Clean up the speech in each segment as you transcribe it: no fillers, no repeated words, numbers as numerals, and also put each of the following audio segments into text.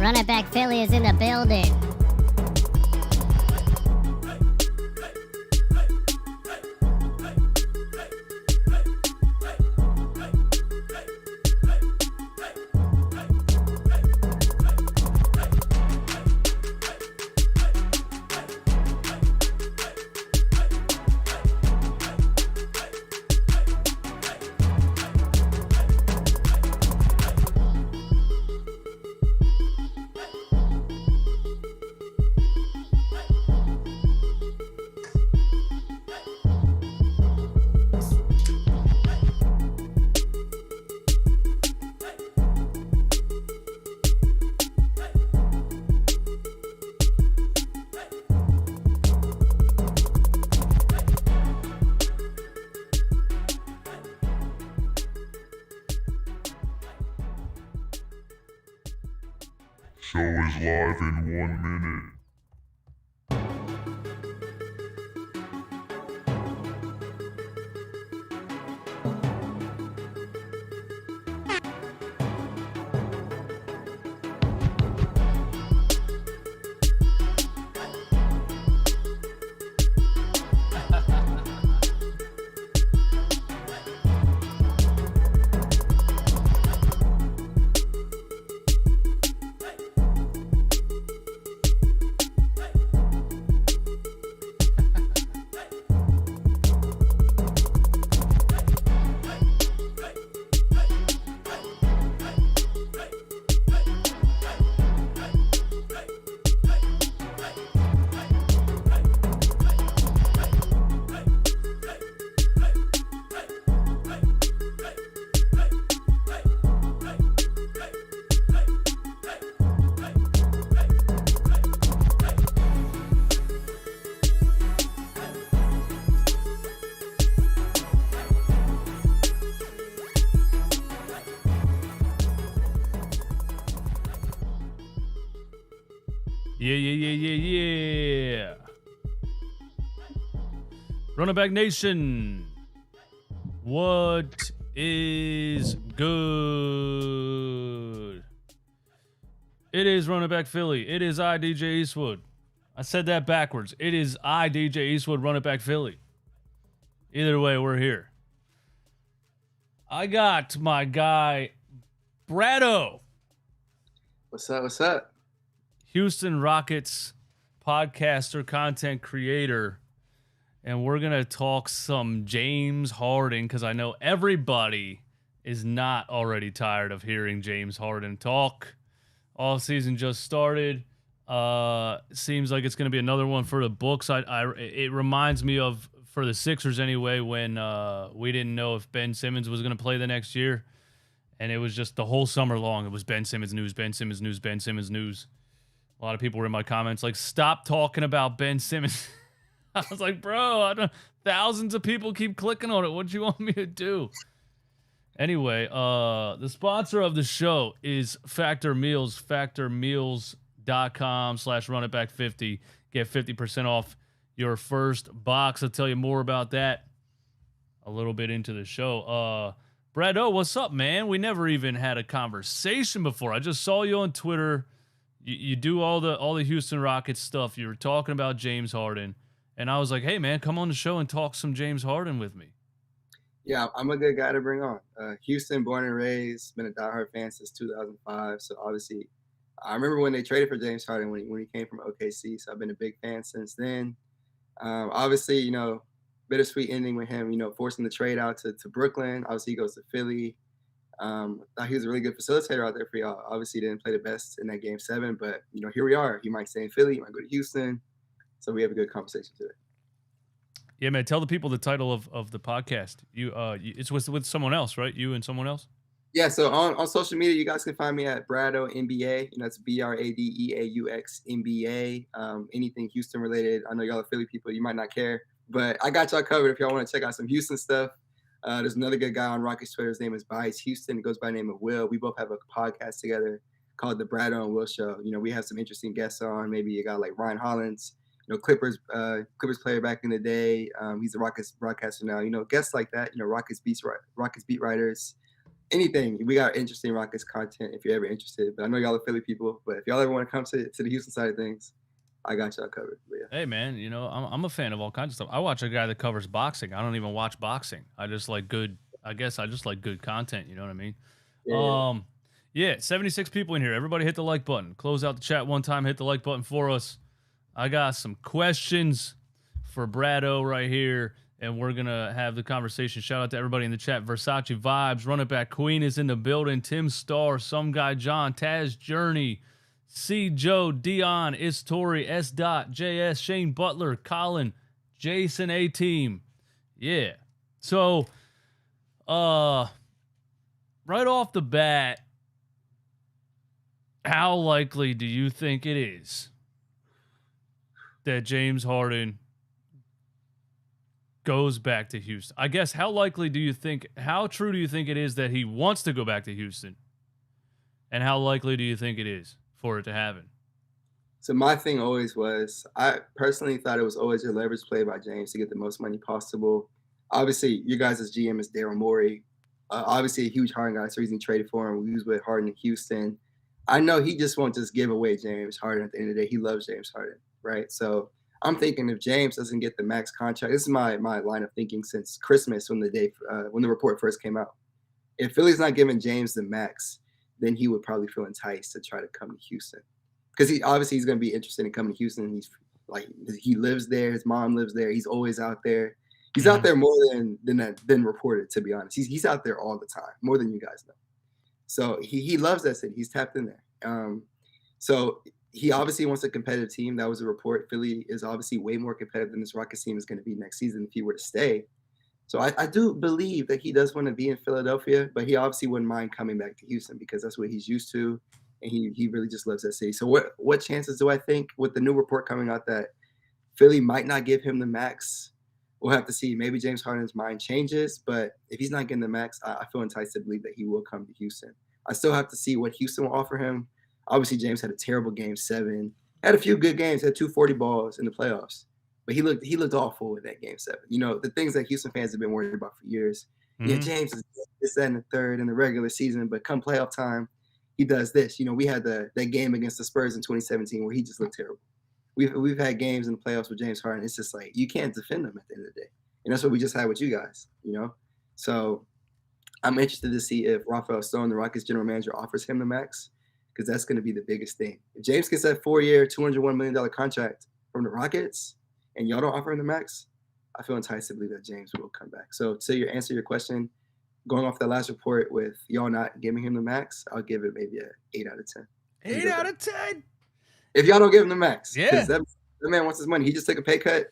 Run It Back Philly is in the building. Show is live in 1 minute. Yeah. Run It Back Nation. What is good? It is Run It Back Philly. It is I, DJ Eastwood. I said that backwards. It is I, DJ Eastwood, Run It Back Philly. Either way, we're here. I got my guy, Brado. What's up? Houston Rockets podcaster, content creator, and we're going to talk some James Harden because I know everybody is not already tired of hearing James Harden talk. All season just started. Seems like it's going to be another one for the books. It reminds me of, for the Sixers anyway, when we didn't know if Ben Simmons was going to play the next year, and it was just the whole summer long. It was Ben Simmons news, Ben Simmons news, Ben Simmons news. A lot of people were in my comments like, stop talking about Ben Simmons. I was like, bro, thousands of people keep clicking on it. What do you want me to do? Anyway, the sponsor of the show is Factor Meals, factormeals.com/runitback50. Get 50% off your first box. I'll tell you more about that a little bit into the show. Brado, what's up, man? We never even had a conversation before. I just saw you on Twitter. You do all the Houston Rockets stuff. You were talking about James Harden. And I was like, hey, man, come on the show and talk some James Harden with me. Yeah, I'm a good guy to bring on. Houston, born and raised, been a diehard fan since 2005. So obviously, I remember when they traded for James Harden when he came from OKC. So I've been a big fan since then. Obviously, bittersweet ending with him, forcing the trade out to Brooklyn. Obviously, he goes to Philly. Thought he was a really good facilitator out there for y'all. Obviously, he didn't play the best in that Game 7, but here we are. He might stay in Philly, he might go to Houston. So we have a good conversation today. Yeah, man. Tell the people the title of the podcast. It's with someone else, right? You and someone else. Yeah. So on social media, you guys can find me at Brado NBA. That's BRADEAUX NBA. Anything Houston related. I know y'all are Philly people. You might not care, but I got y'all covered if y'all want to check out some Houston stuff. There's another good guy on Rockets Twitter. His name is Bias Houston. He goes by the name of Will. We both have a podcast together called the Brado and Will Show. We have some interesting guests on. Maybe a guy like Ryan Hollins, Clippers player back in the day. He's a Rockets broadcaster now. Guests like that. Rockets beat writers. anything. We got interesting Rockets content if you're ever interested. But I know y'all are Philly people, but if y'all ever want to come to the Houston side of things, I got y'all covered. But yeah. Hey man, I'm a fan of all kinds of stuff. I watch a guy that covers boxing. I don't even watch boxing. I just like good. I guess I just like good content. You know what I mean? Yeah. Yeah. 76 people in here. Everybody hit the like button. Close out the chat one time. Hit the like button for us. I got some questions for Brado right here, and we're gonna have the conversation. Shout out to everybody in the chat. Versace Vibes, Run It Back Queen is in the building. Tim Starr, Some Guy John, Taz Journey, C. Joe, Dion, Istori, S. Dot, JS, Shane Butler, Colin, Jason A. Team. Yeah. So, right off the bat, how likely do you think it is that James Harden goes back to Houston? I guess how true do you think it is that he wants to go back to Houston? And how likely do you think it is for it to happen? So my thing always was, I personally thought it was always a leverage play by James to get the most money possible. Obviously, you guys as GM is Daryl Morey. Obviously, a huge Harden guy, so he's traded for him. We was with Harden in Houston. I know he just won't just give away James Harden at the end of the day. He loves James Harden, right? So I'm thinking if James doesn't get the max contract, this is my line of thinking since Christmas when the report first came out. If Philly's not giving James the max, then he would probably feel enticed to try to come to Houston. Because he's going to be interested in coming to Houston. He's like, he lives there. His mom lives there. He's always out there. He's out there more than reported, to be honest. He's out there all the time, more than you guys know. So he loves that city. He's tapped in there. So he obviously wants a competitive team. That was a report. Philly is obviously way more competitive than this Rockets team is going to be next season if he were to stay. So I do believe that he does want to be in Philadelphia, but he obviously wouldn't mind coming back to Houston because that's what he's used to. And he really just loves that city. So what chances do I think with the new report coming out that Philly might not give him the max? We'll have to see. Maybe James Harden's mind changes, but if he's not getting the max, I feel enticed to believe that he will come to Houston. I still have to see what Houston will offer him. Obviously, James had a terrible game 7, had a few good games, had 240 balls in the playoffs, but he looked awful in that game 7. You know, the things that Houston fans have been worried about for years. Mm-hmm. Yeah, James is this, that, and the third in the regular season, but come playoff time, he does this. You know, we had that game against the Spurs in 2017 where he just looked terrible. We've had games in the playoffs with James Harden. It's just like you can't defend him at the end of the day. And that's what we just had with you guys, you know? So I'm interested to see if Rafael Stone, the Rockets general manager, offers him the max, because that's going to be the biggest thing. If James gets that 4-year, $201 million contract from the Rockets and y'all don't offer him the max, I feel enticed to believe that James will come back. So to answer your question, going off that last report with y'all not giving him the max, I'll give it maybe an 8 out of 10. 8 out of 10? If y'all don't give him the max. Yeah. Because that man wants his money. He just took a pay cut.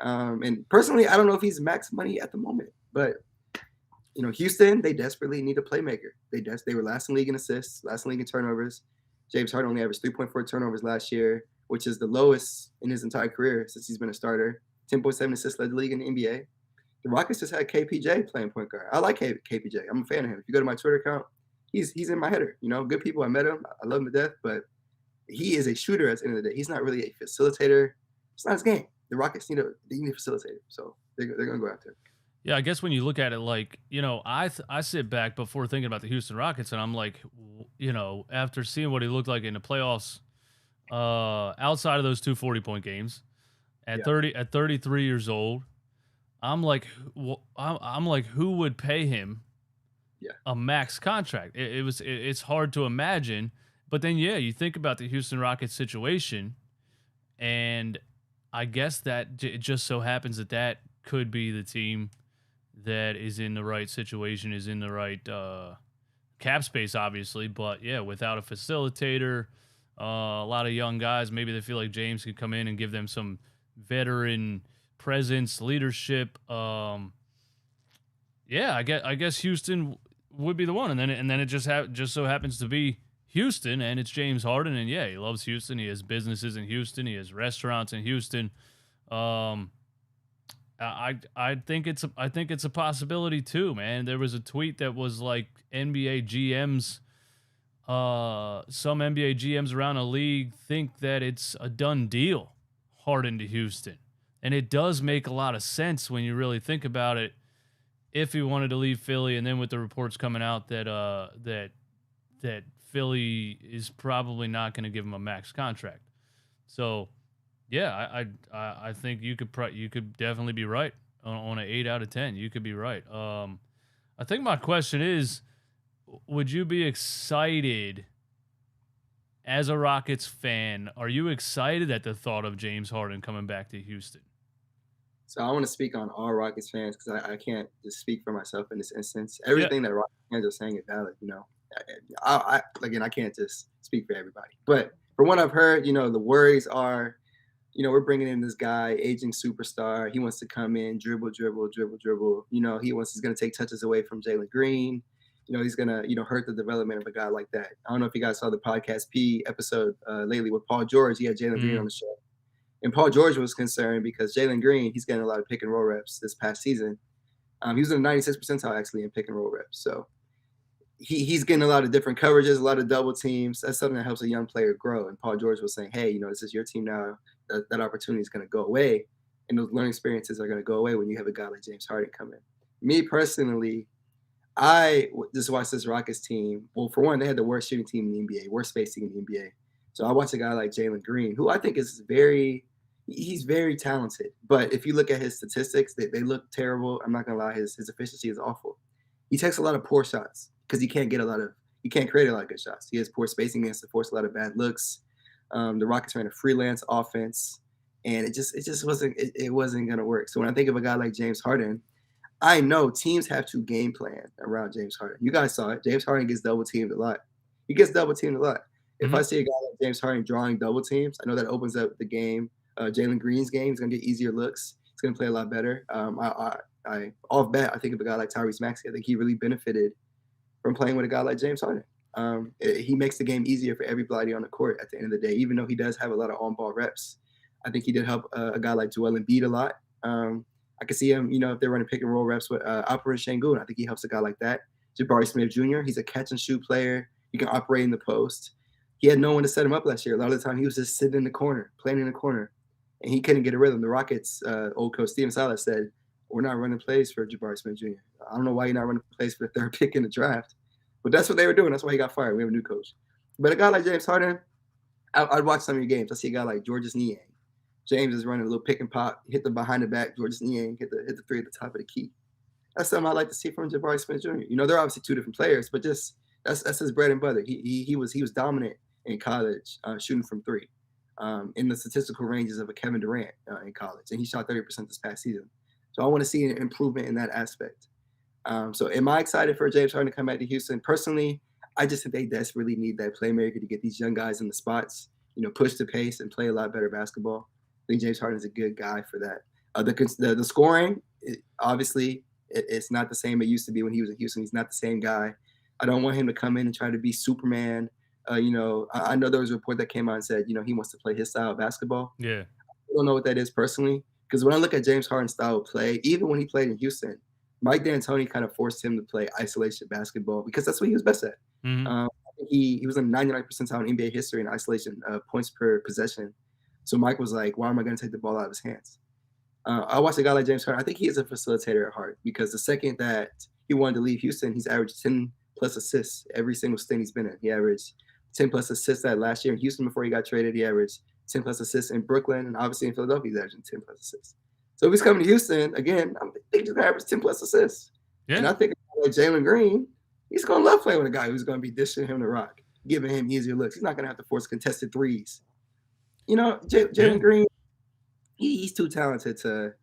And personally, I don't know if he's max money at the moment. But, you know, Houston, they desperately need a playmaker. They were last in league in assists, last in league in turnovers. James Harden only averaged 3.4 turnovers last year, which is the lowest in his entire career since he's been a starter. 10.7 assists led the league in the NBA. The Rockets just had KPJ playing point guard. I like KPJ. I'm a fan of him. If you go to my Twitter account, he's in my header. You know, good people. I met him. I love him to death. But he is a shooter at the end of the day. He's not really a facilitator. It's not his game. The Rockets need a facilitator. So they're going to go after him. Yeah, I guess when you look at it, like, you know, I sit back before thinking about the Houston Rockets, and I'm like, you know, after seeing what he looked like in the playoffs, outside of those 2 40-point games, at 33 years old, I'm like, who would pay him a max contract? It's hard to imagine, but then you think about the Houston Rockets situation, and I guess that it just so happens that could be the team that is in the right situation, is in the right cap space, obviously. But yeah, without a facilitator, a lot of young guys, maybe they feel like James could come in and give them some veteran presence, leadership. I guess Houston would be the one, and then it just so happens to be Houston, and it's James Harden, and he loves Houston. He has businesses in Houston. He has restaurants in Houston. I think it's a possibility too, man. There was a tweet that was like NBA GMs, some NBA GMs around the league think that it's a done deal, Harden to Houston, and it does make a lot of sense when you really think about it. if he wanted to leave Philly, and then with the reports coming out that that Philly is probably not going to give him a max contract. So, yeah, I think you could definitely be right on an 8 out of 10. You could be right. I think my question is, would you be excited as a Rockets fan? Are you excited at the thought of James Harden coming back to Houston? So I want to speak on all Rockets fans because I can't just speak for myself in this instance. Yeah. Everything that Rockets fans are saying is valid. Again, I can't just speak for everybody. But from what I've heard, the worries are, we're bringing in this guy, aging superstar. He wants to come in, dribble, dribble, dribble, dribble. He's going to take touches away from Jalen Green. He's going to, hurt the development of a guy like that. I don't know if you guys saw the Podcast P episode lately with Paul George. He had Jalen Green on the show. And Paul George was concerned because Jalen Green, he's getting a lot of pick and roll reps this past season. He was in the 96th percentile actually in pick and roll reps. So he's getting a lot of different coverages, a lot of double teams. That's something that helps a young player grow. And Paul George was saying, hey, this is your team now. That opportunity is going to go away. And those learning experiences are going to go away when you have a guy like James Harden come in. Me personally, I just watched this Rockets team. Well, for one, they had the worst shooting team in the NBA, worst spacing in the NBA. So I watched a guy like Jalen Green, who I think is he's very talented. But if you look at his statistics, they look terrible. I'm not going to lie, his efficiency is awful. He takes a lot of poor shots because he can't create a lot of good shots. He has poor spacing, he has to force a lot of bad looks. The Rockets ran a freelance offense, and it just wasn't going to work. So when I think of a guy like James Harden, I know teams have to game plan around James Harden. You guys saw it. James Harden gets double teamed a lot. He gets double teamed a lot. If I see a guy like James Harden drawing double teams, I know that opens up the game. Jalen Green's game. He's going to get easier looks. He's going to play a lot better. I off bat, I think of a guy like Tyrese Maxey. I think he really benefited from playing with a guy like James Harden. He makes the game easier for everybody on the court at the end of the day, even though he does have a lot of on-ball reps. I think he did help a guy like Joel Embiid a lot. I could see him, if they're running pick and roll reps with Alperen Sengun. I think he helps a guy like that. Jabari Smith Jr., he's a catch-and-shoot player. He can operate in the post. He had no one to set him up last year. A lot of the time, he was just sitting in the corner, playing in the corner, and he couldn't get a rhythm. The Rockets, old coach Steven Silas said, we're not running plays for Jabari Smith Jr. I don't know why you're not running plays for the third pick in the draft, but that's what they were doing. That's why he got fired. We have a new coach. But a guy like James Harden, I'd watch some of your games. I see a guy like Georges Niang. James is running a little pick and pop, hit the behind the back. Georges Niang hit the three at the top of the key. That's something I like to see from Jabari Smith Jr. They're obviously two different players, but just that's his bread and butter. He was dominant in college, shooting from three, in the statistical ranges of a Kevin Durant in college, and he shot 30% this past season. So I want to see an improvement in that aspect. So am I excited for James Harden to come back to Houston? Personally, I just think they desperately need that playmaker to get these young guys in the spots, push the pace and play a lot better basketball. I think James Harden is a good guy for that. The scoring, obviously, it's not the same it used to be when he was in Houston. He's not the same guy. I don't want him to come in and try to be Superman. I know there was a report that came out and said, he wants to play his style of basketball. Yeah. I don't know what that is personally, because when I look at James Harden's style of play, even when he played in Houston, Mike D'Antoni kind of forced him to play isolation basketball because that's what he was best at. Mm-hmm. He was in 99th percentile in NBA history in isolation, points per possession. So Mike was like, why am I going to take the ball out of his hands? I watched a guy like James Harden. I think he is a facilitator at heart because the second that he wanted to leave Houston, he's averaged 10 plus assists every single stint he's been in. He averaged 10 plus assists that last year in Houston before he got traded. He averaged 10 plus assists in Brooklyn, and obviously in Philadelphia, he's averaging 10 plus assists. So if he's coming to Houston, again, I think he's going to average 10 plus assists. Yeah. And I think like Jalen Green, he's going to love playing with a guy who's going to be dishing him the rock, giving him easier looks. He's not going to have to force contested threes. Jalen Green, he's too talented to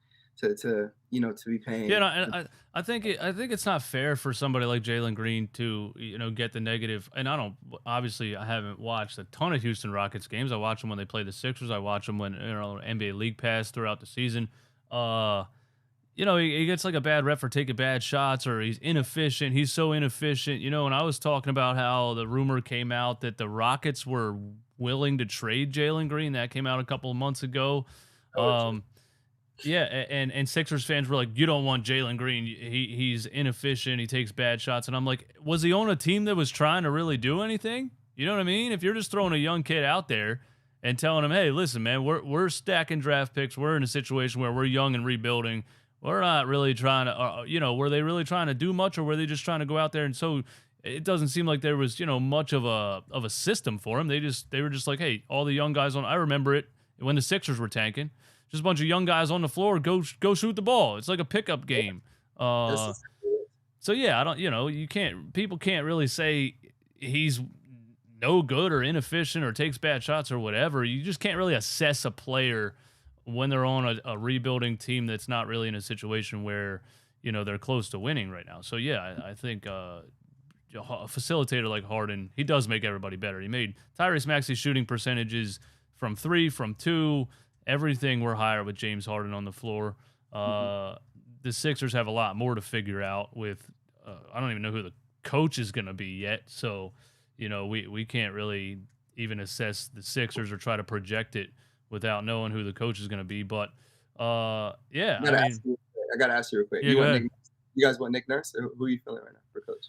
be paying. Yeah, and I think it's not fair for somebody like Jalen Green to get the negative. And I haven't watched a ton of Houston Rockets games. I watch them when they play the Sixers. I watch them when NBA League Pass throughout the season. He gets like a bad rep for taking bad shots, or he's inefficient. He's so inefficient. And I was talking about how the rumor came out that the Rockets were willing to trade Jalen Green. That came out a couple of months ago. Yeah, and Sixers fans were like, you don't want Jalen Green. He's inefficient. He takes bad shots. And I'm like, was he on a team that was trying to really do anything? You know what I mean? If you're just throwing a young kid out there and telling him, hey, listen, man, we're stacking draft picks. We're in a situation where we're young and rebuilding. we're not really trying to, were they really trying to do much, or were they just trying to go out there? And so it doesn't seem like there was, much of a system for them. They were just like, hey, all the young guys on. I remember it when the Sixers were tanking. Just a bunch of young guys on the floor. Go shoot the ball. It's like a pickup game. That's So yeah, I don't. People can't really say he's no good or inefficient or takes bad shots or whatever. You just can't really assess a player when they're on a rebuilding team that's not really in a situation where they're close to winning right now. So yeah, I think a facilitator like Harden, he does make everybody better. He made Tyrese Maxey's shooting percentages from 3, from 2, everything were higher with James Harden on the floor. The Sixers have a lot more to figure out with. I don't even know who the coach is going to be yet. So we can't really even assess the Sixers or try to project it without knowing who the coach is going to be. But yeah, I gotta ask you real quick. Yeah, go ahead. You guys want Nick Nurse, or who are you feeling right now for coach?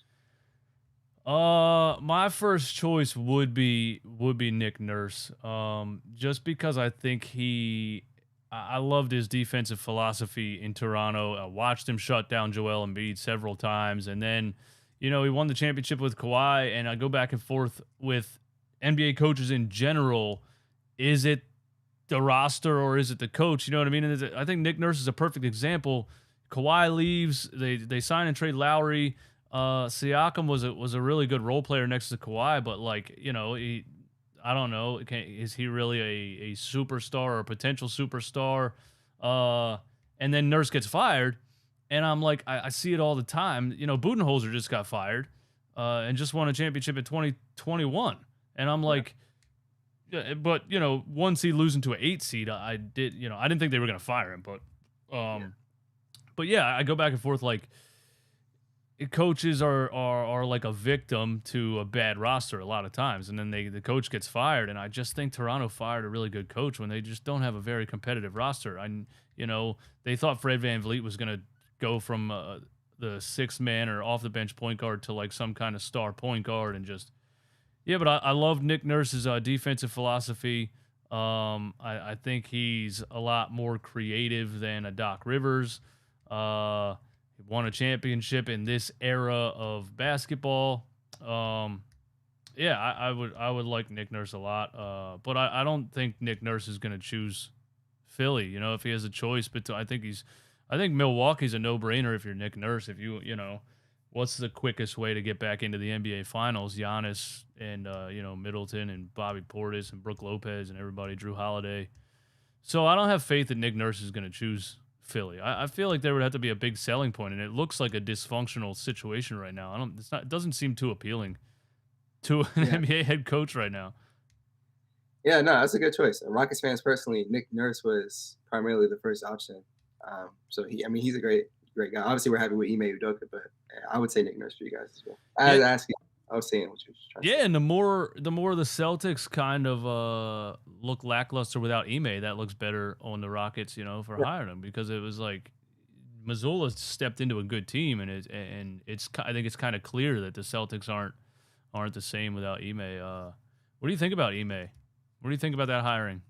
My first choice would be Nick Nurse. Just because I think I loved his defensive philosophy in Toronto. I watched him shut down Joel Embiid several times, and then he won the championship with Kawhi. And I go back and forth with NBA coaches in general. Is it the roster or is it the coach? You know what I mean? And I think Nick Nurse is a perfect example. Kawhi leaves. They sign and trade Lowry. Siakam was a really good role player next to Kawhi, but I don't know. Is he really a superstar or a potential superstar? And then Nurse gets fired, and I'm like, I see it all the time. Budenholzer just got fired, and just won a championship in 2021, and I'm like, yeah, but one seed losing to an 8 seed, I didn't think they were gonna fire him, but yeah, I go back and forth like. Coaches are like a victim to a bad roster a lot of times, and then the coach gets fired. And I just think Toronto fired a really good coach when they just don't have a very competitive roster. They thought Fred VanVleet was going to go from the 6-man or off the bench point guard to like some kind of star point guard, and just but I love Nick Nurse's defensive philosophy. I think he's a lot more creative than a Doc Rivers. Won a championship in this era of basketball. I would like Nick Nurse a lot. But I don't think Nick Nurse is going to choose Philly. If he has a choice, but I think Milwaukee's a no-brainer if you're Nick Nurse. If what's the quickest way to get back into the NBA Finals? Giannis and Middleton and Bobby Portis and Brook Lopez and everybody, Drew Holiday. So I don't have faith that Nick Nurse is going to choose Philly. I feel like there would have to be a big selling point, and it looks like a dysfunctional situation right now. It doesn't seem too appealing to an NBA head coach right now. Yeah, no, that's a good choice. Rockets fans personally, Nick Nurse was primarily the first option. So he's a great guy. Obviously, we're happy with Ime Udoka, but I would say Nick Nurse for you guys as well. I was saying what you were trying to say. And the more the Celtics kind of look lackluster without Ime, that looks better on the Rockets, for hiring him, because it was like Mazzulla stepped into a good team, and I think it's kind of clear that the Celtics aren't the same without Ime. What do you think about Ime? What do you think about that hiring?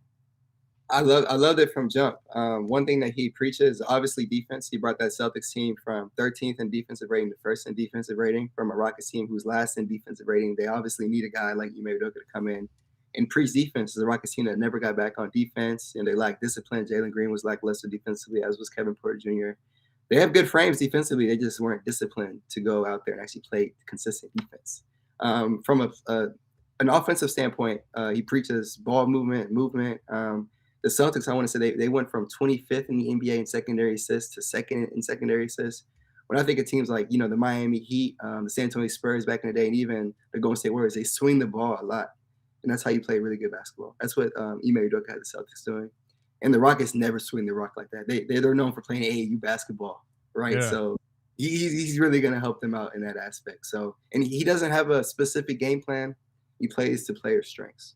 I loved it from jump. One thing that he preaches, obviously defense. He brought that Celtics team from 13th in defensive rating to 1st in defensive rating, from a Rockets team who's last in defensive rating. They obviously need a guy like Ime Udoka to come in and preach defense. The Rockets team that never got back on defense, and they lack discipline. Jalen Green was lackluster defensively, as was Kevin Porter Jr. They have good frames defensively. They just weren't disciplined to go out there and actually play consistent defense. From an offensive standpoint, he preaches ball movement. The Celtics, I want to say they went from 25th in the NBA in secondary assists to 2nd in secondary assists. When I think of teams like, the Miami Heat, the San Antonio Spurs back in the day, and even the Golden State Warriors, they swing the ball a lot. And that's how you play really good basketball. That's what Ime Udoka had the Celtics doing. And the Rockets never swing the rock like that. They're known for playing AAU basketball, right? Yeah. So he's really going to help them out in that aspect. So, and he doesn't have a specific game plan. He plays to players' strengths.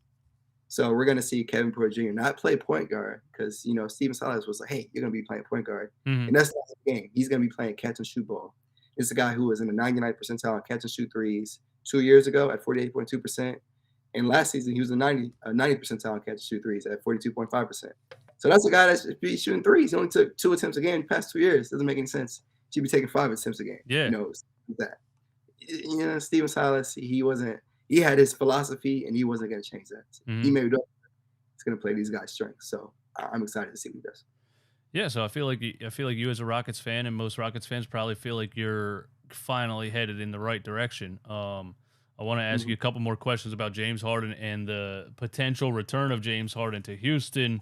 So we're going to see Kevin Porter Jr. not play point guard, because, Steven Silas was like, hey, you're going to be playing point guard. Mm-hmm. And that's not the game. He's going to be playing catch and shoot ball. It's a guy who was in the 99th percentile on catch and shoot threes 2 years ago at 48.2%. And last season, he was a 90 percentile on catch and shoot threes at 42.5%. So that's a guy that should be shooting threes. He only took 2 attempts a game the past 2 years. Doesn't make any sense. He should be taking 5 attempts a game. Yeah. That. Steven Silas, he wasn't. He had his philosophy, and he wasn't going to change that. He maybe he's going to play these guys' strengths. So I'm excited to see what he does. Yeah, so I feel like you as a Rockets fan, and most Rockets fans probably feel like you're finally headed in the right direction. I want to ask you a couple more questions about James Harden and the potential return of James Harden to Houston.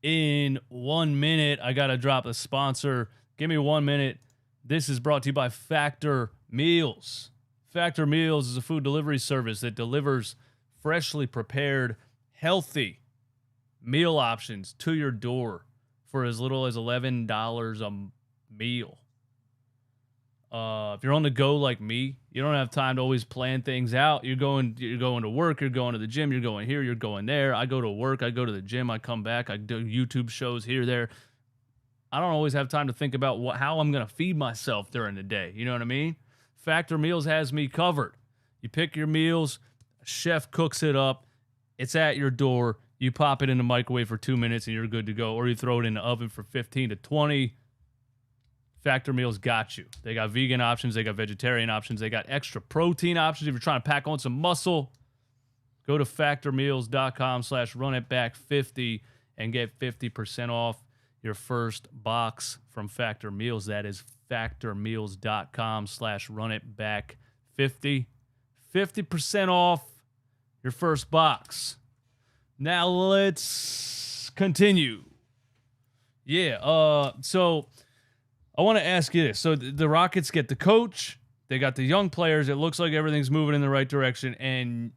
In 1 minute, I got to drop a sponsor. Give me 1 minute. This is brought to you by Factor Meals. Factor Meals is a food delivery service that delivers freshly prepared, healthy meal options to your door for as little as $11 a meal. If you're on the go like me, you don't have time to always plan things out. You're going to work, you're going to the gym, you're going here, you're going there. I go to work, I go to the gym, I come back, I do YouTube shows here, there. I don't always have time to think about how I'm going to feed myself during the day. You know what I mean? Factor Meals has me covered. You pick your meals, a chef cooks it up, it's at your door. You pop it in the microwave for 2 minutes and you're good to go. Or you throw it in the oven for 15 to 20. Factor Meals got you. They got vegan options. They got vegetarian options. They got extra protein options. If you're trying to pack on some muscle, go to factormeals.com/runitback50 and get 50% off your first box from Factor Meals. That is factormeals.com/runitback50. 50% off your first box. Now let's continue. Yeah, so I want to ask you this. So the Rockets get the coach. They got the young players. It looks like everything's moving in the right direction. And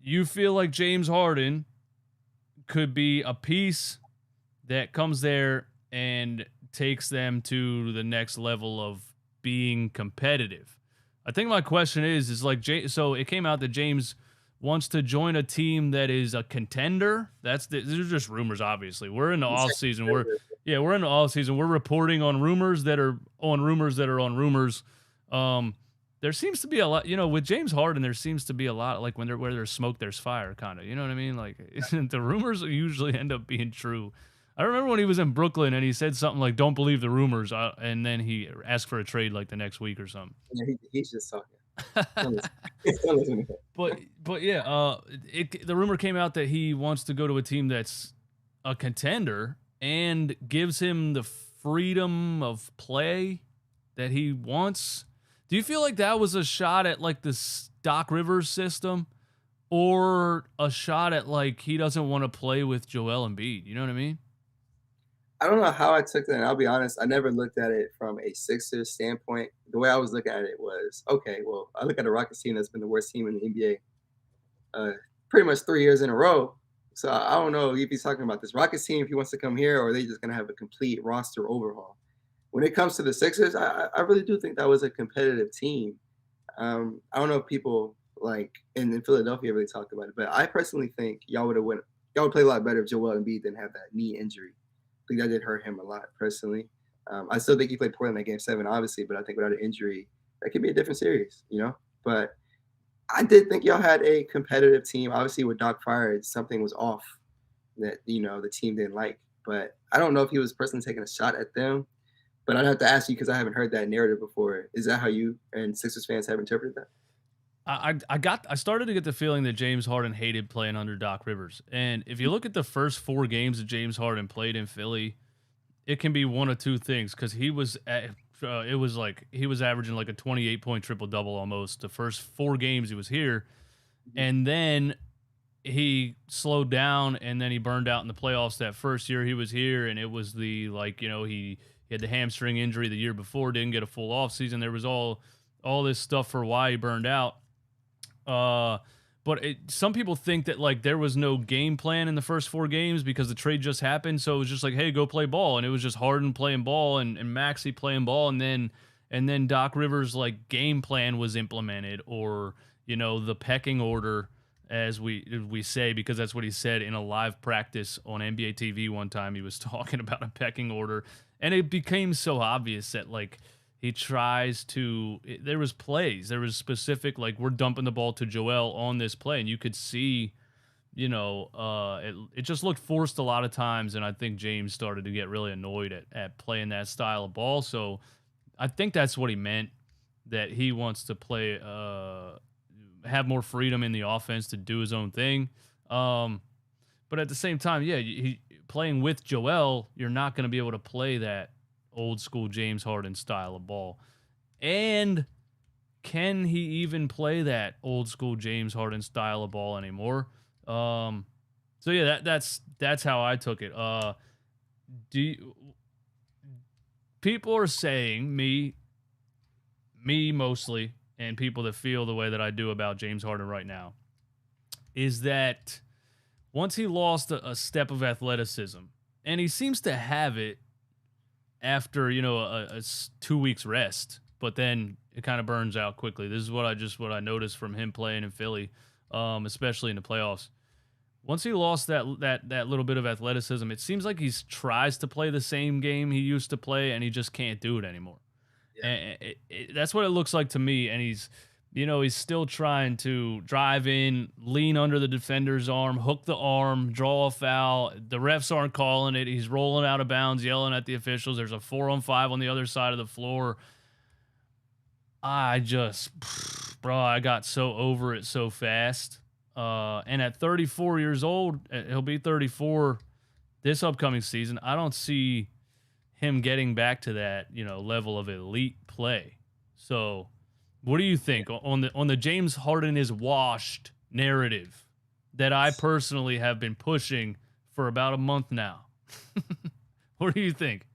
you feel like James Harden could be a piece that comes there and takes them to the next level of being competitive. I think my question is like, so it came out that James wants to join a team that is a contender. These are just rumors, obviously. We're in the off season. We're in the off season. We're reporting on rumors that are on rumors that are on rumors. There seems to be a lot, with James Harden, there seems to be a lot, like where there's smoke, there's fire, kind of. You know what I mean? Like, the rumors usually end up being true. I remember when he was in Brooklyn and he said something like, "Don't believe the rumors," and then he asked for a trade like the next week or something. Yeah, he's just talking. But yeah, the rumor came out that he wants to go to a team that's a contender and gives him the freedom of play that he wants. Do you feel like that was a shot at like the Doc Rivers system, or a shot at like he doesn't want to play with Joel Embiid? You know what I mean? I don't know how I took that, and I'll be honest, I never looked at it from a Sixers standpoint. The way I was looking at it was, okay, well, I look at the Rockets team that's been the worst team in the NBA pretty much 3 years in a row. So I don't know if he's talking about this Rockets team, if he wants to come here, or are they just going to have a complete roster overhaul? When it comes to the Sixers, I really do think that was a competitive team. I don't know if people like in Philadelphia really talk about it, but I personally think y'all would play a lot better if Joel Embiid didn't have that knee injury. I think that did hurt him a lot personally. I still think he played poorly in that game 7, obviously, but I think without an injury, that could be a different series, But I did think y'all had a competitive team. Obviously, with Doc fired, something was off that, the team didn't like. But I don't know if he was personally taking a shot at them. But I'd have to ask you because I haven't heard that narrative before. Is that how you and Sixers fans have interpreted that? I started to get the feeling that James Harden hated playing under Doc Rivers. And if you look at the first 4 games that James Harden played in Philly, it can be one of two things, because he was averaging like a 28-point triple-double almost the first 4 games he was here. And then he slowed down, and then he burned out in the playoffs that first year he was here, and it was he had the hamstring injury the year before, didn't get a full offseason. There was all this stuff for why he burned out. But some people think that like there was no game plan in the first 4 games because the trade just happened. So it was just like, hey, go play ball. And it was just Harden playing ball and Maxey playing ball. And then Doc Rivers' like game plan was implemented, or, the pecking order, as we say, because that's what he said in a live practice on NBA TV one time. He was talking about a pecking order, and it became so obvious that like he tries to, there was specific, like, we're dumping the ball to Joel on this play, and you could see it just looked forced a lot of times, and I think James started to get really annoyed at playing that style of ball. So I think that's what he meant, that he wants to play, have more freedom in the offense to do his own thing. But at the same time, yeah, playing with Joel, you're not going to be able to play that old school James Harden style of ball. And can he even play that old school James Harden style of ball anymore? So yeah, that's how I took it. People are saying, me mostly, and people that feel the way that I do about James Harden right now, is that once he lost a step of athleticism, and he seems to have it after, a 2 weeks rest, but then it kind of burns out quickly. This is what I noticed from him playing in Philly, especially in the playoffs. Once he lost that little bit of athleticism, it seems like he tries to play the same game he used to play, and he just can't do it anymore. Yeah. And that's what it looks like to me. And he's still trying to drive in, lean under the defender's arm, hook the arm, draw a foul. The refs aren't calling it. He's rolling out of bounds, yelling at the officials. There's a 4-on-5 on the other side of the floor. I got so over it so fast. And at 34 years old, he'll be 34 this upcoming season. I don't see him getting back to that, level of elite play. So what do you think on the James Harden is washed narrative that I personally have been pushing for about a month now? What do you think?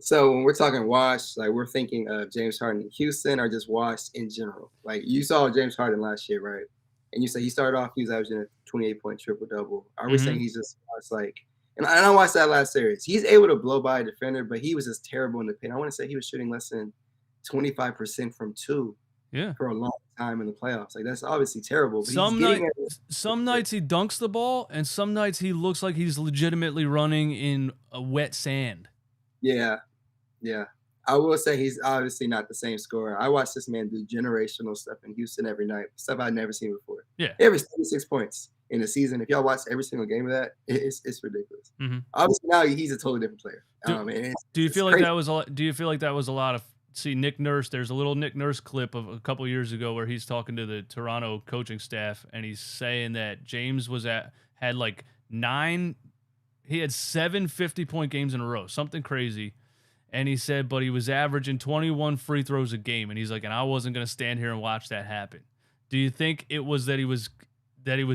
So when we're talking washed, like we're thinking of James Harden in Houston, or just washed in general. Like you saw James Harden last year, right? And you say he started off, he was averaging a 28-point triple-double. Are we saying he's just like, and I watched that last series. He's able to blow by a defender, but he was just terrible in the paint. I want to say he was shooting less than 25% from two for a long time in the playoffs. Like, that's obviously terrible. But some nights he dunks the ball, and some nights he looks like he's legitimately running in a wet sand. Yeah. I will say he's obviously not the same scorer. I watched this man do generational stuff in Houston every night, stuff I'd never seen before. Yeah. He averaged 26 points in a season. If y'all watch every single game of that, it's ridiculous. Mm-hmm. Obviously now he's a totally different player. Do you feel like that was a lot of Nick Nurse? There's a little Nick Nurse clip of a couple years ago where he's talking to the Toronto coaching staff, and he's saying that James had like 7 50-point games in a row, something crazy. And he said, but he was averaging 21 free throws a game. And he's like, and I wasn't going to stand here and watch that happen. Do you think it was that he was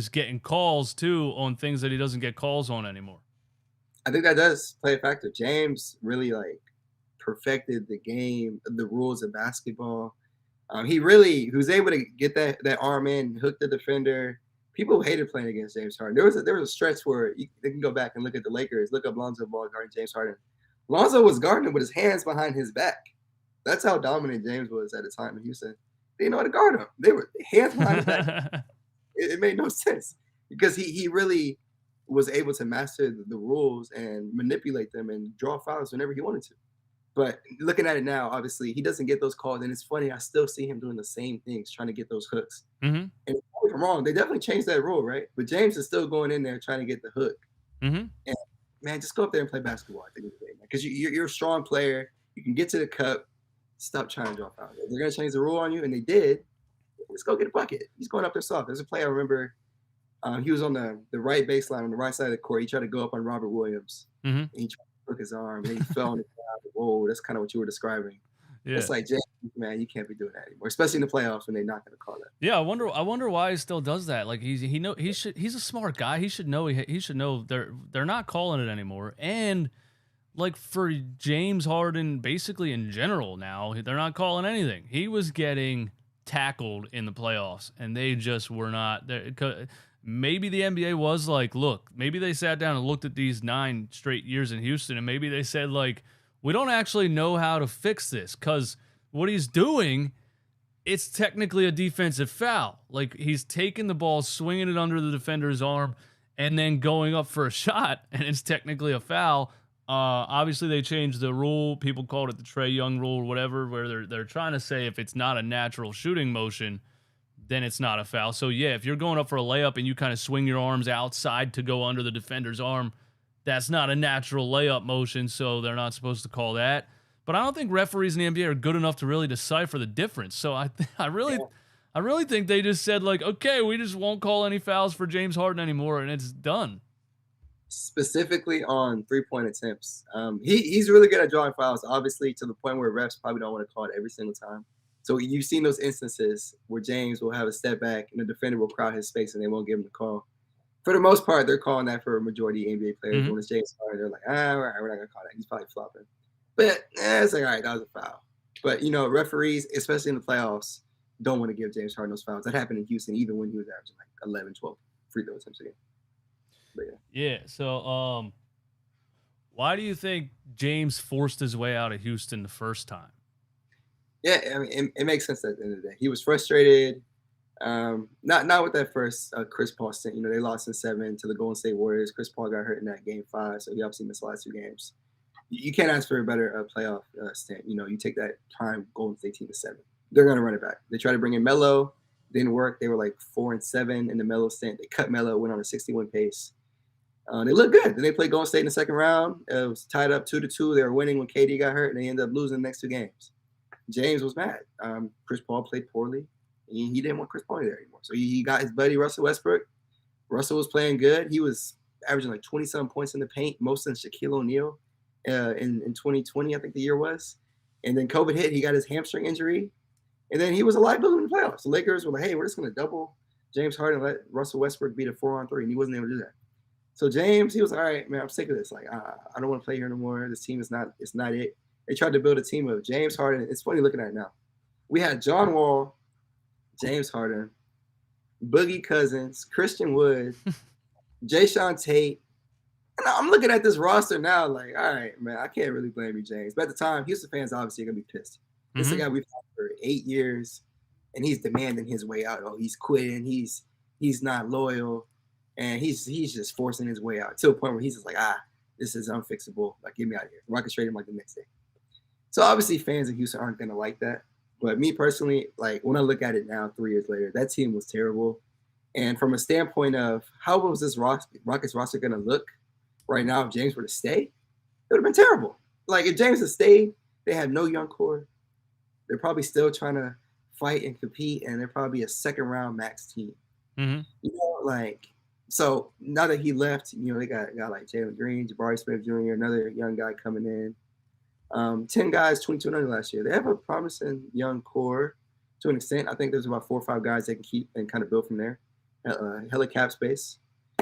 getting calls too on things that he doesn't get calls on anymore? I think that does play a factor. James really perfected the game, the rules of basketball. He was able to get that arm in, hook the defender. People hated playing against James Harden. There was a stretch where they can go back and look at the Lakers, look up Lonzo Ball guarding James Harden. Lonzo was guarding him with his hands behind his back. That's how dominant James was at the time in Houston. They didn't know how to guard him. They were hands behind his back. It made no sense because he really was able to master the rules and manipulate them and draw fouls whenever he wanted to. But looking at it now, obviously, he doesn't get those calls. And it's funny, I still see him doing the same things, trying to get those hooks. Mm-hmm. And if I'm wrong, they definitely changed that rule, right? But James is still going in there trying to get the hook. Mm-hmm. And man, just go up there and play basketball at the end of the day, because you're a strong player. You can get to the cup. Stop trying to draw fouls. If they're going to change the rule on you, and they did, let's go get a bucket. He's going up there soft. There's a play I remember. He was on the right baseline on the right side of the court. He tried to go up on Robert Williams. Mm-hmm. And he tried to hook his arm, and he fell on the ground. Whoa, that's kind of what you were describing. Yeah. It's like, James, man, you can't be doing that anymore, especially in the playoffs when they're not going to call that. Yeah, I wonder why he still does that. Like he's a smart guy. He should know they're not calling it anymore. And like for James Harden, basically in general now, they're not calling anything. He was getting tackled in the playoffs, and they just were not there. Maybe the NBA was like, look, maybe they sat down and looked at these 9 straight years in Houston, and maybe they said like, we don't actually know how to fix this, because what he's doing, it's technically a defensive foul. Like he's taking the ball, swinging it under the defender's arm, and then going up for a shot, and it's technically a foul. Obviously, they changed the rule. People called it the Trae Young rule or whatever, where they're trying to say if it's not a natural shooting motion, then it's not a foul. So yeah, if you're going up for a layup and you kind of swing your arms outside to go under the defender's arm, that's not a natural layup motion, so they're not supposed to call that. But I don't think referees in the NBA are good enough to really decipher the difference. So I really think they just said like, okay, we just won't call any fouls for James Harden anymore, and it's done. Specifically on 3-point attempts, he's really good at drawing fouls, obviously, to the point where refs probably don't want to call it every single time. So you've seen those instances where James will have a step back and the defender will crowd his space and they won't give him the call. For the most part, they're calling that for a majority of NBA players. When it's James Harden, they're like, all right, we're not going to call that. He's probably flopping. But it's like, all right, that was a foul. But, referees, especially in the playoffs, don't want to give James Harden those fouls. That happened in Houston, even when he was averaging like 11, 12 free throw attempts a game. But yeah. So why do you think James forced his way out of Houston the first time? Yeah, I mean, it makes sense at the end of the day. He was frustrated. Not with that first Chris Paul stint. They lost in 7 to the Golden State Warriors. Chris Paul got hurt in that game 5, so he obviously missed the last 2 games. You can't ask for a better playoff stint. You take that time Golden State team to 7. They're gonna run it back. They tried to bring in Melo, didn't work. They were like 4-7 in the Melo stint. They cut Melo, went on a 61 pace. They looked good. Then they played Golden State in the second round. It was tied up 2-2. They were winning when KD got hurt, and they ended up losing the next 2 games. James was mad. Chris Paul played poorly. He didn't want Chris Paul there anymore. So he got his buddy Russell Westbrook. Russell was playing good. He was averaging like 27 points in the paint, most than Shaquille O'Neal in 2020, I think the year was. And then COVID hit. He got his hamstring injury. And then he was a liability in the playoffs. The Lakers were like, hey, we're just going to double James Harden and let Russell Westbrook beat a 4-on-3. And he wasn't able to do that. So James, he was all right, man, I'm sick of this. Like, I don't want to play here no more. This team is not it. They tried to build a team of James Harden. It's funny looking at it now. We had John Wall, James Harden, Boogie Cousins, Christian Wood, Jayshawn Tate. And I'm looking at this roster now like, all right, man, I can't really blame you, James. But at the time, Houston fans obviously are going to be pissed. This is a guy we've had for 8 years, and he's demanding his way out. Oh, he's quitting. He's not loyal, and he's just forcing his way out to a point where he's just like, this is unfixable. Like, get me out of here. Rockets trade him like the next day. So obviously fans of Houston aren't going to like that. But me personally, like when I look at it now, 3 years later, that team was terrible. And from a standpoint of how was this Rockets roster going to look right now if James were to stay, it would have been terrible. Like if James had stayed, they had no young core. They're probably still trying to fight and compete, and they're probably a second-round max team. So now that he left, they got like Jalen Green, Jabari Smith Jr., another young guy coming in. 10 guys, 22 under last year. They have a promising young core to an extent. I think there's about 4 or 5 guys they can keep and kind of build from there. Hella cap space.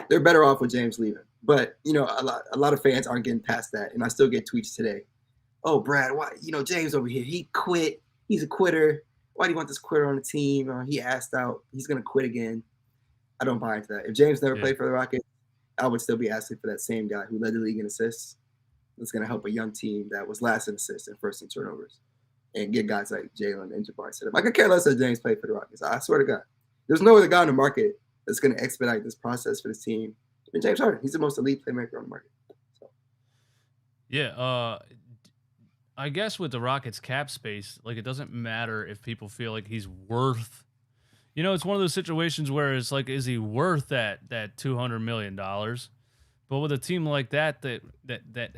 They're better off with James leaving. But, a lot of fans aren't getting past that. And I still get tweets today. Oh, Brad, why? James over here, he quit. He's a quitter. Why do you want this quitter on the team? He asked out. He's going to quit again. I don't buy into that. If James never played for the Rockets, I would still be asking for that same guy who led the league in assists. That's going to help a young team that was last in assists and first in turnovers and get guys like Jalen and Jabari set up. I could care less that James played for the Rockets. I swear to God. There's no other guy on the market that's going to expedite this process for this team than James Harden. He's the most elite playmaker on the market. So. Yeah, I guess with the Rockets cap space, like it doesn't matter if people feel like he's worth. It's one of those situations where it's like, is he worth that $200 million? But with a team like that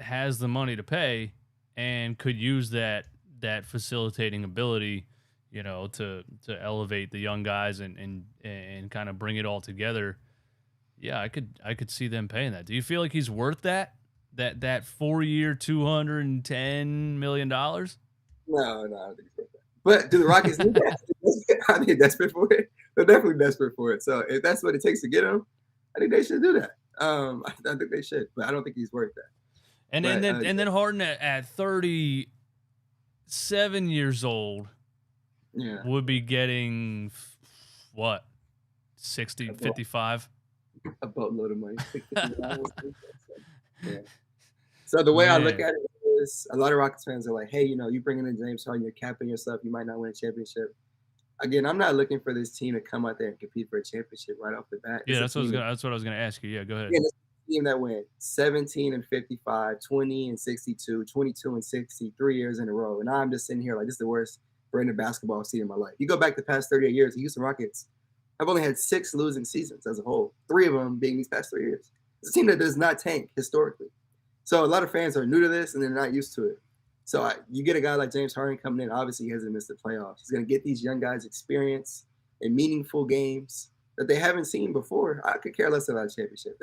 has the money to pay and could use that facilitating ability, to elevate the young guys and kind of bring it all together. Yeah, I could see them paying that. Do you feel like he's worth that 4-year, $210 million? No, I don't think it's worth that. But do the Rockets need that? Are they desperate for it? They're definitely desperate for it. So if that's what it takes to get him, I think they should do that. I think they should, but I don't think he's worth that. And then Harden at 37 years old, would be getting what, 60, 55? A boatload of money. So the way I look at it is, a lot of Rockets fans are like, hey, you bringing in James Harden, you're capping yourself, you might not win a championship. Again, I'm not looking for this team to come out there and compete for a championship right off the bat. Yeah, that's what I was gonna ask you. Yeah, go ahead. It's a team that went 17-55, 20-62, 22-60, 3 years in a row. And I'm just sitting here like, this is the worst brand of basketball I've seen in my life. You go back the past 38 years, the Houston Rockets have only had 6 losing seasons as a whole, 3 of them being these past 3 years. It's a team that does not tank historically. So a lot of fans are new to this and they're not used to it. So you get a guy like James Harden coming in. Obviously, he hasn't missed the playoffs. He's going to get these young guys experience in meaningful games that they haven't seen before. I could care less about a championship.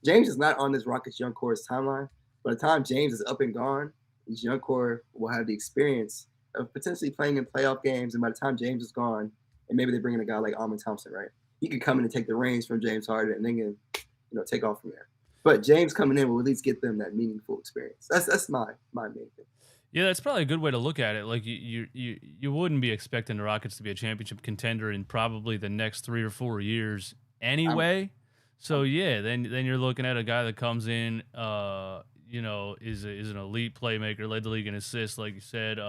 James is not on this Rockets young core's timeline. By the time James is up and gone, these young core will have the experience of potentially playing in playoff games. And by the time James is gone, and maybe they bring in a guy like Amon Thompson, right? He could come in and take the reins from James Harden and then can, take off from there. But James coming in will at least get them that meaningful experience. That's my main thing. Yeah, that's probably a good way to look at it. Like you wouldn't be expecting the Rockets to be a championship contender in probably the next 3 or 4 years anyway. So yeah, then you're looking at a guy that comes in, is an elite playmaker, led the league in assists, like you said,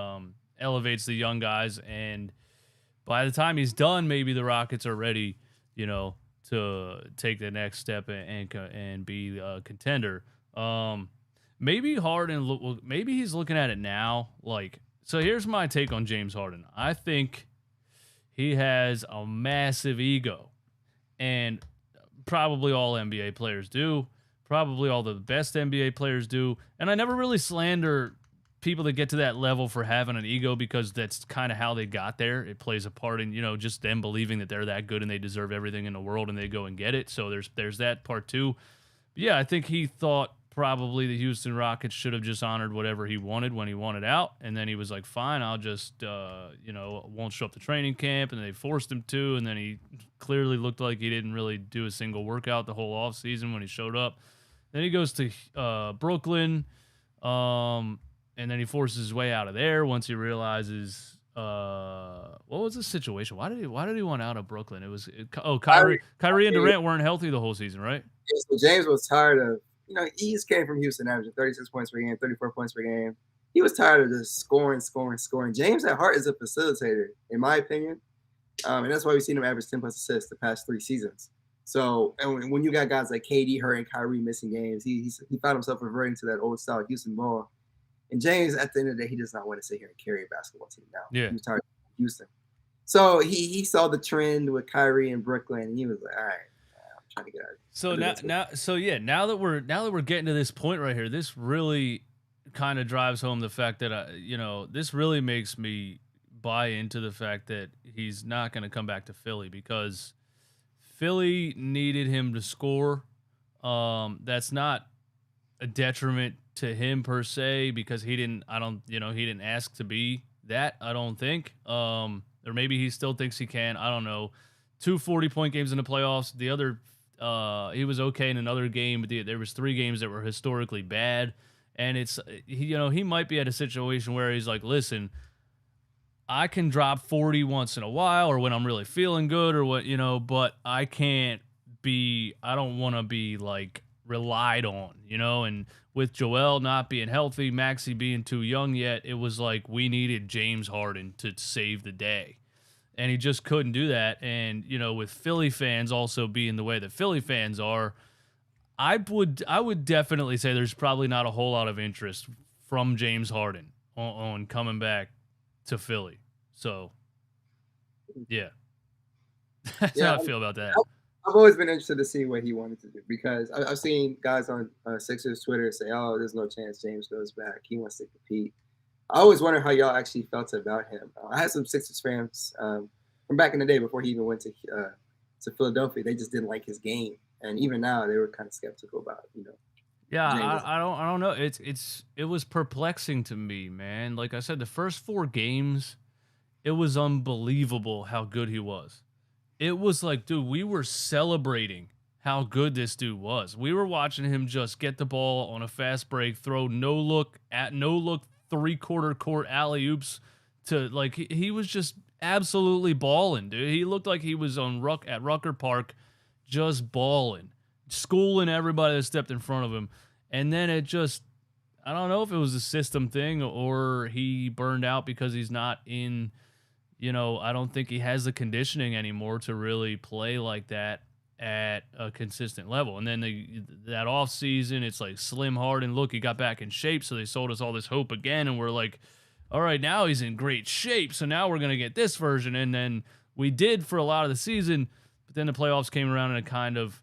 elevates the young guys, and by the time he's done, maybe the Rockets are ready, to take the next step and be a contender. Maybe Harden, maybe he's looking at it now. So here's my take on James Harden. I think he has a massive ego, and probably all NBA players do. Probably all the best NBA players do. And I never really slander people that get to that level for having an ego, because that's kind of how they got there. It plays a part in, just them believing that they're that good and they deserve everything in the world and they go and get it. So there's that part too. But yeah, I think he thought probably the Houston Rockets should have just honored whatever he wanted when he wanted out. And then he was like, fine, I'll just, won't show up to training camp. And they forced him to. And then he clearly looked like he didn't really do a single workout the whole offseason when he showed up. Then he goes to Brooklyn. And then he forces his way out of there once he realizes what was the situation? Why did he want out of Brooklyn? Kyrie and Durant weren't healthy the whole season, right? Yeah, so James was tired of, he just came from Houston averaging 36 points per game, 34 points per game. He was tired of just scoring. James at heart is a facilitator, in my opinion. And that's why we've seen him average 10 plus assists the past 3 seasons. So, and when you got guys like KD hurt and Kyrie missing games, he found himself reverting to that old style Houston ball. And James, at the end of the day, he does not want to sit here and carry a basketball team now. Yeah. He was tired of Houston. So he saw the trend with Kyrie and Brooklyn, and he was like, all right, I'm trying to get out of here. Now that we're getting to this point right here, this really kind of drives home the fact that this really makes me buy into the fact that he's not going to come back to Philly, because Philly needed him to score. That's not a detriment to him per se, because he didn't ask to be that, I don't think. Or maybe he still thinks he can. I don't know. 2 40-point games in the playoffs. The other, he was okay in another game, but there was 3 games that were historically bad. And it's, he might be at a situation where he's like, listen, I can drop 40 once in a while, or when I'm really feeling good, or what, but I don't want to be like relied on, and with Joel not being healthy, Maxey being too young yet, it was like we needed James Harden to save the day, and he just couldn't do that. And with Philly fans also being the way that Philly fans are, I would definitely say there's probably not a whole lot of interest from James Harden on coming back to Philly. So yeah, that's how I feel about that. I've always been interested to see what he wanted to do, because I've seen guys on Sixers Twitter say, oh, there's no chance James goes back. He wants to compete. I always wonder how y'all actually felt about him. I had some Sixers fans from back in the day before he even went to Philadelphia. They just didn't like his game. And even now, they were kind of skeptical about, Yeah, I don't know. It was perplexing to me, man. Like I said, the first 4 games, it was unbelievable how good he was. It was like, dude, we were celebrating how good this dude was. We were watching him just get the ball on a fast break, throw no look 3/4 court alley oops to, like, he was just absolutely balling, dude. He looked like he was at Rucker Park, just balling, schooling everybody that stepped in front of him. And then it just, I don't know if it was a system thing or he burned out because he's not in. I don't think he has the conditioning anymore to really play like that at a consistent level. And then that off season, it's like Slim Harden. Look, he got back in shape, so they sold us all this hope again, and we're like, all right, now he's in great shape, so now we're gonna get this version. And then we did for a lot of the season. But then the playoffs came around and it kind of,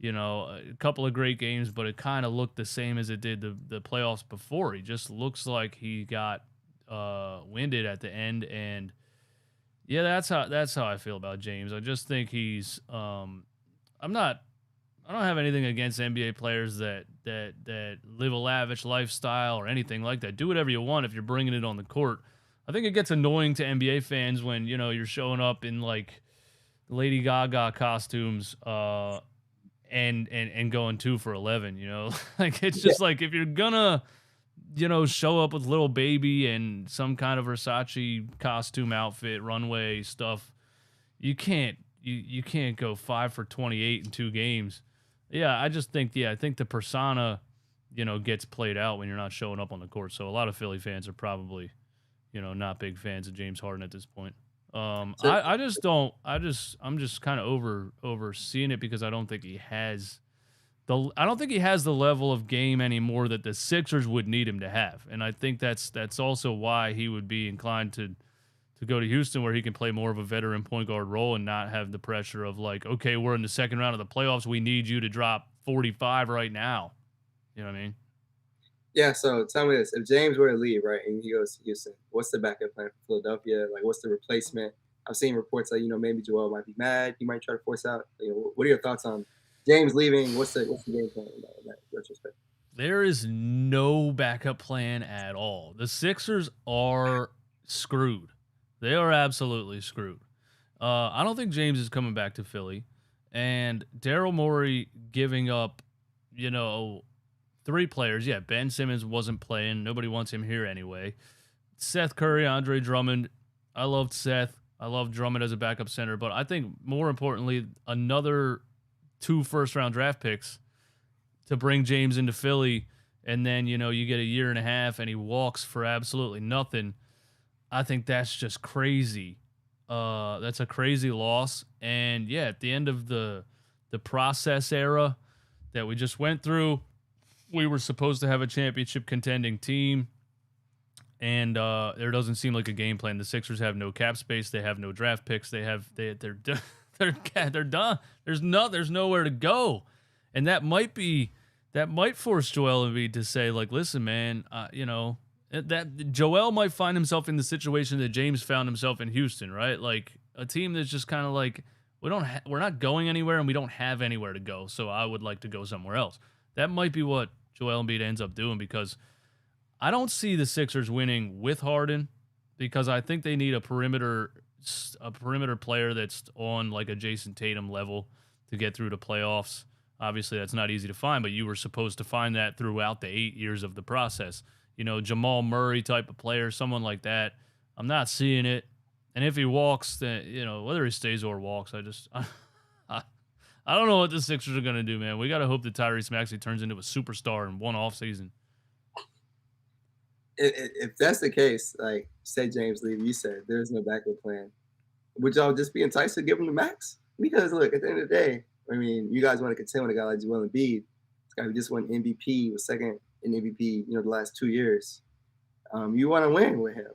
a couple of great games, but it kind of looked the same as it did the playoffs before. He just looks like he got winded at the end, and yeah, that's how I feel about James. I just think he's I don't have anything against NBA players that live a lavish lifestyle or anything like that. Do whatever you want if you're bringing it on the court. I think it gets annoying to NBA fans when, you're showing up in like Lady Gaga costumes and going 2 for 11, like it's just like if you're gonna show up with little baby and some kind of Versace costume outfit, runway stuff, you can't go 5 for 28 in 2 games. Yeah, I just think I think the persona, gets played out when you're not showing up on the court. So a lot of Philly fans are probably, not big fans of James Harden at this point. I'm just kind of overseeing it because I don't think he has the level of game anymore that the Sixers would need him to have. And I think that's also why he would be inclined to go to Houston, where he can play more of a veteran point guard role and not have the pressure of like, okay, we're in the second round of the playoffs, we need you to drop 45 right now. You know what I mean? Yeah, so tell me this. If James were to leave, right, and he goes to Houston, what's the backup plan for Philadelphia? Like, what's the replacement? I've seen reports that, maybe Joel might be mad. He might try to force out. What are your thoughts on James leaving? What's the game plan in that retrospect? There is no backup plan at all. The Sixers are screwed. They are absolutely screwed. I don't think James is coming back to Philly. And Daryl Morey giving up, 3 players. Yeah, Ben Simmons wasn't playing. Nobody wants him here anyway. Seth Curry, Andre Drummond. I loved Seth. I love Drummond as a backup center. But I think more importantly, another 2 first-round draft picks to bring James into Philly. And then, you get a year and a half and he walks for absolutely nothing. I think that's just crazy. That's a crazy loss. And yeah, at the end of the process era that we just went through, we were supposed to have a championship contending team. And there doesn't seem like a game plan. The Sixers have no cap space. They have no draft picks. They're done. There's nowhere to go. And that might force Joel Embiid to say, like, listen, man, that Joel might find himself in the situation that James found himself in Houston, right? Like a team that's just kind of like, we're not going anywhere and we don't have anywhere to go. So I would like to go somewhere else. That might be what Joel Embiid ends up doing, because I don't see the Sixers winning with Harden, because I think they need a perimeter player that's on like a Jason Tatum level to get through the playoffs. Obviously that's not easy to find, but you were supposed to find that throughout the 8 years of the process. Jamal Murray type of player, someone like that. I'm not seeing it. And if he walks, then, whether he stays or walks, I don't know what the Sixers are going to do, man. We got to hope that Tyrese Maxey turns into a superstar in one off season. If that's the case, like, say James leave, you said there's no backup plan. Would y'all just be enticed to give him the max? Because, look, at the end of the day, I mean, you guys want to contend with a guy like Joel Embiid. This guy who just won MVP, was second in MVP, the last 2 years. You want to win with him.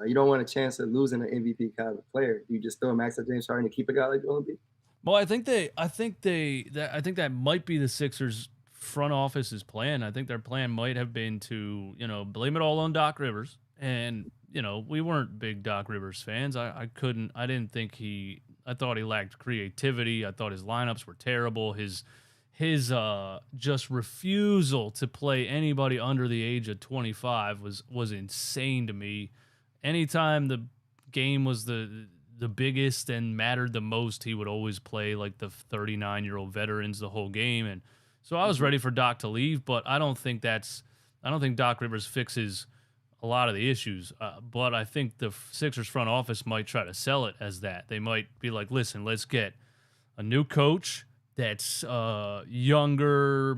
You don't want a chance of losing an MVP caliber player. You just throw a max at James Harden to keep a guy like Joel Embiid. Well, I think that might be the Sixers front office's plan. I think their plan might have been to, blame it all on Doc Rivers. And, we weren't big Doc Rivers fans. I thought he lacked creativity. I thought his lineups were terrible. His just refusal to play anybody under the age of 25 was insane to me. Anytime the game was the biggest and mattered the most, he would always play like the 39-year-old veterans the whole game. And so I was ready for Doc to leave, but I don't think Doc Rivers fixes a lot of the issues. But I think the Sixers front office might try to sell it as that. They might be like, listen, let's get a new coach that's younger,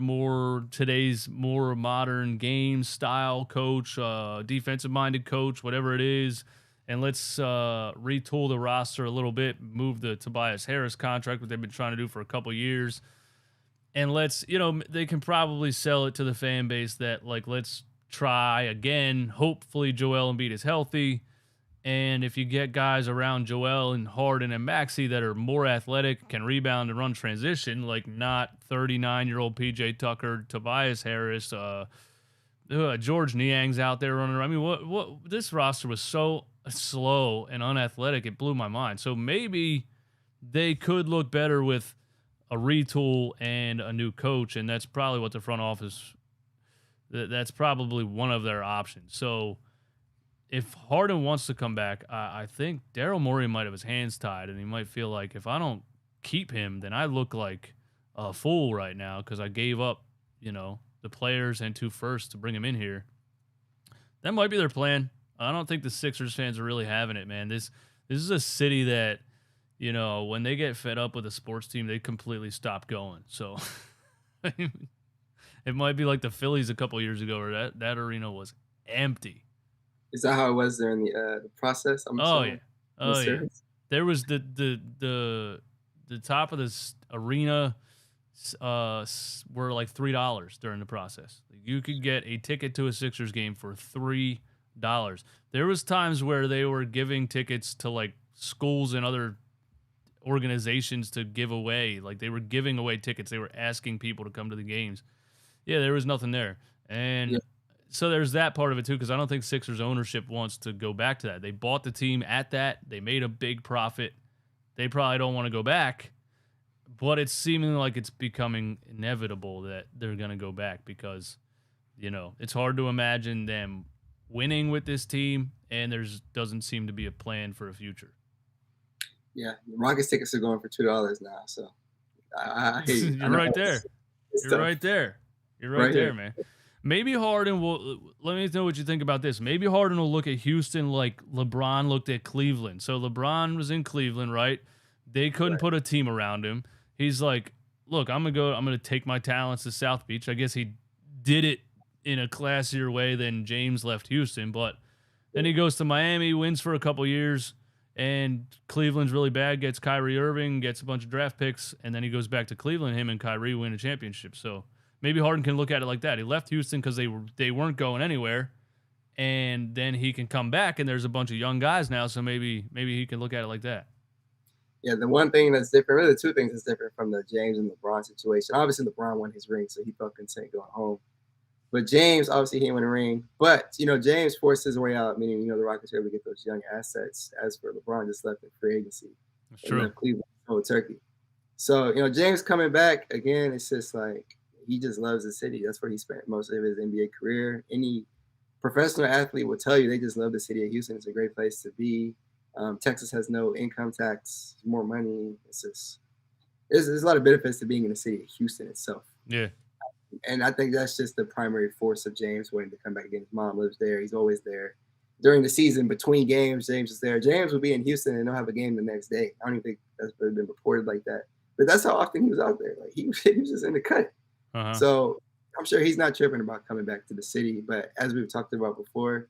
today's more modern game style coach, defensive-minded coach, whatever it is. And let's retool the roster a little bit, move the Tobias Harris contract, what they've been trying to do for a couple years. And let's, they can probably sell it to the fan base that, like, let's try again. Hopefully Joel Embiid is healthy. And if you get guys around Joel and Harden and Maxey that are more athletic, can rebound and run transition, like not 39-year-old PJ Tucker, Tobias Harris, George Niang's out there running around. I mean, what this roster was so slow and unathletic, it blew my mind. So maybe they could look better with a retool and a new coach, and that's probably what the front office, that's probably one of their options. So if Harden wants to come back, I think Daryl Morey might have his hands tied, and he might feel like if I don't keep him, then I look like a fool right now because I gave up, the players and 2 firsts to bring him in here. That might be their plan. I don't think the Sixers fans are really having it, man. This is a city that, when they get fed up with a sports team, they completely stop going. So it might be like the Phillies a couple years ago where that arena was empty. Is that how it was during the process? Oh yeah. There was the top of this arena were like $3 during the process. You could get a ticket to a Sixers game for $3. There was times where they were giving tickets to like schools and other organizations to give away. Like they were giving away tickets. They were asking people to come to the games. Yeah, there was nothing there. And so there's that part of it too, because I don't think Sixers ownership wants to go back to that. They bought the team at that. They made a big profit. They probably don't want to go back, but it's seeming like it's becoming inevitable that they're going to go back because, it's hard to imagine them winning with this team, and there's doesn't seem to be a plan for a future. Yeah, Rockets tickets are going for $2 now, so I hate it. You're right there. You're right there. You're right there, man. Maybe Harden will. Let me know what you think about this. Maybe Harden will look at Houston like LeBron looked at Cleveland. So LeBron was in Cleveland, right? They couldn't put a team around him. He's like, look, I'm gonna take my talents to South Beach. I guess he did it in a classier way than James left Houston, but then he goes to Miami, wins for a couple years, and Cleveland's really bad. Gets Kyrie Irving, gets a bunch of draft picks, and then he goes back to Cleveland. Him and Kyrie win a championship. So maybe Harden can look at it like that. He left Houston because they weren't going anywhere, and then he can come back, and there's a bunch of young guys now, so maybe he can look at it like that. Yeah, the one thing that's different, really the two things that's different from the James and LeBron situation. Obviously, LeBron won his ring, so he felt content going home. But James, obviously, he didn't win a ring. But, James forced his way out, meaning, the Rockets were able to get those young assets. As for LeBron, just left in free agency. That's true. Left Cleveland, Turkey. So, James coming back, again, it's just like he just loves the city. That's where he spent most of his NBA career. Any professional athlete will tell you they just love the city of Houston. It's a great place to be. Texas has no income tax, more money. It's just there's a lot of benefits to being in the city of Houston itself. Yeah. And I think that's just the primary force of James wanting to come back again. His mom lives there. He's always there. During the season, between games, James is there. James will be in Houston and they'll have a game the next day. I don't even think that's really been reported like that. But that's how often he was out there. Like he was just in the cut. Uh-huh. So I'm sure he's not tripping about coming back to the city. But as we've talked about before,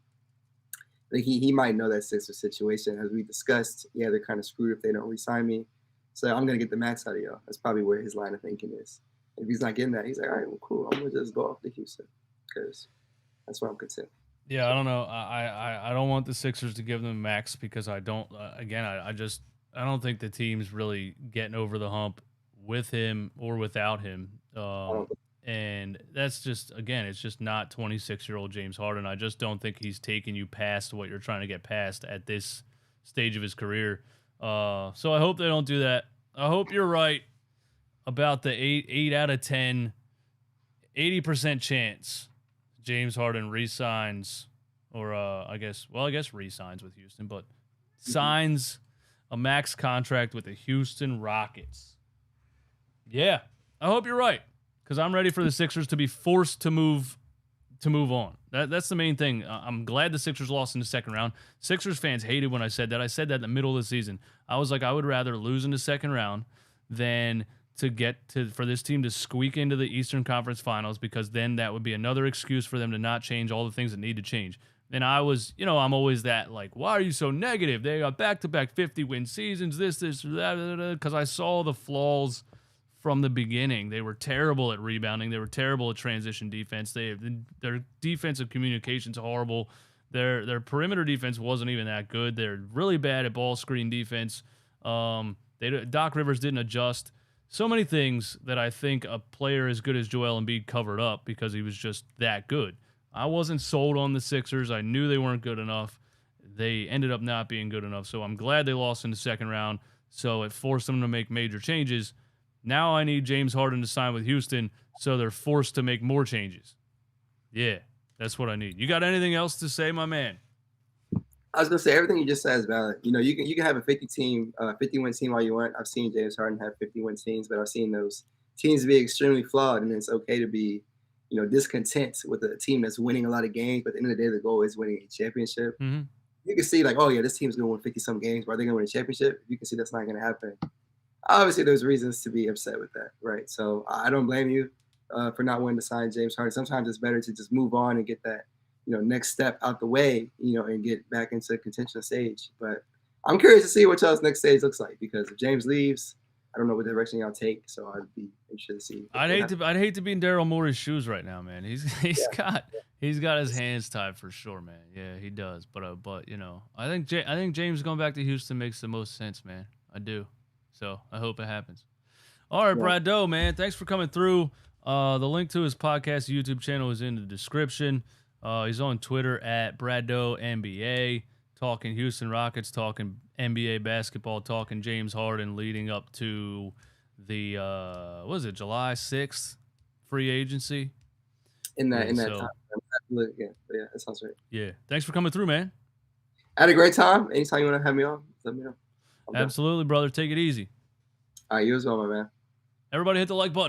like he might know that Sixers situation. As we discussed, yeah, they're kind of screwed if they don't re-sign me. So I'm going to get the max out of y'all. That's probably where his line of thinking is. If he's not getting that, he's like, all right, well, cool. I'm going to just go off to Houston because that's where I'm content. Yeah, I don't know. I don't want the Sixers to give them max because I don't. Again, I don't think the team's really getting over the hump with him or without him. And that's just, again, it's just not 26-year-old James Harden. I just don't think he's taking you past what you're trying to get past at this stage of his career. So I hope they don't do that. I hope you're right about the 8 out of 10, 80% chance James Harden re-signs, or I guess re-signs with Houston, but signs a max contract with the Houston Rockets. Yeah, I hope you're right, because I'm ready for the Sixers to be forced to move on. That's the main thing. I'm glad the Sixers lost in the second round. Sixers fans hated when I said that. I said that in the middle of the season. I was like, I would rather lose in the second round than for this team to squeak into the Eastern Conference Finals, because then that would be another excuse for them to not change all the things that need to change. And I was, I'm always that, like, why are you so negative? They got back-to-back 50-win seasons, this, that, because I saw the flaws from the beginning. They were terrible at rebounding. They were terrible at transition defense. Their defensive communication's horrible. Their perimeter defense wasn't even that good. They're really bad at ball screen defense. Doc Rivers didn't adjust. So many things that I think a player as good as Joel Embiid covered up because he was just that good. I wasn't sold on the Sixers. I knew they weren't good enough. They ended up not being good enough. So I'm glad they lost in the second round. So it forced them to make major changes. Now I need James Harden to sign with Houston, so they're forced to make more changes. Yeah, that's what I need. You got anything else to say, my man? I was gonna say everything you just said is valid. You know, you can have a 50-win team all you want. I've seen James Harden have 50-win teams, but I've seen those teams be extremely flawed, and it's okay to be, discontent with a team that's winning a lot of games. But at the end of the day, the goal is winning a championship. Mm-hmm. You can see like, oh yeah, this team's gonna win 50-some games, but are they gonna win a championship? You can see that's not gonna happen. Obviously, there's reasons to be upset with that, right? So I don't blame you for not wanting to sign James Harden. Sometimes it's better to just move on and get that next step out the way, and get back into contention stage. But I'm curious to see what y'all's next stage looks like, because if James leaves, I don't know what direction y'all take. So I'd be interested to see. I'd hate to be in Daryl Morey's shoes right now, man. He's got his hands tied for sure, man. Yeah, he does. But I think James going back to Houston makes the most sense, man. I do. So I hope it happens. All right, Brad Doe, man. Thanks for coming through. The link to his podcast YouTube channel is in the description. He's on Twitter at Brad Doe NBA, talking Houston Rockets, talking NBA basketball, talking James Harden leading up to the July 6th free agency. In that time. Yeah, that sounds right. Yeah. Thanks for coming through, man. I had a great time. Anytime you want to have me on, let me know. Absolutely, brother. Take it easy. All right, you as well, my man. Everybody hit the like button.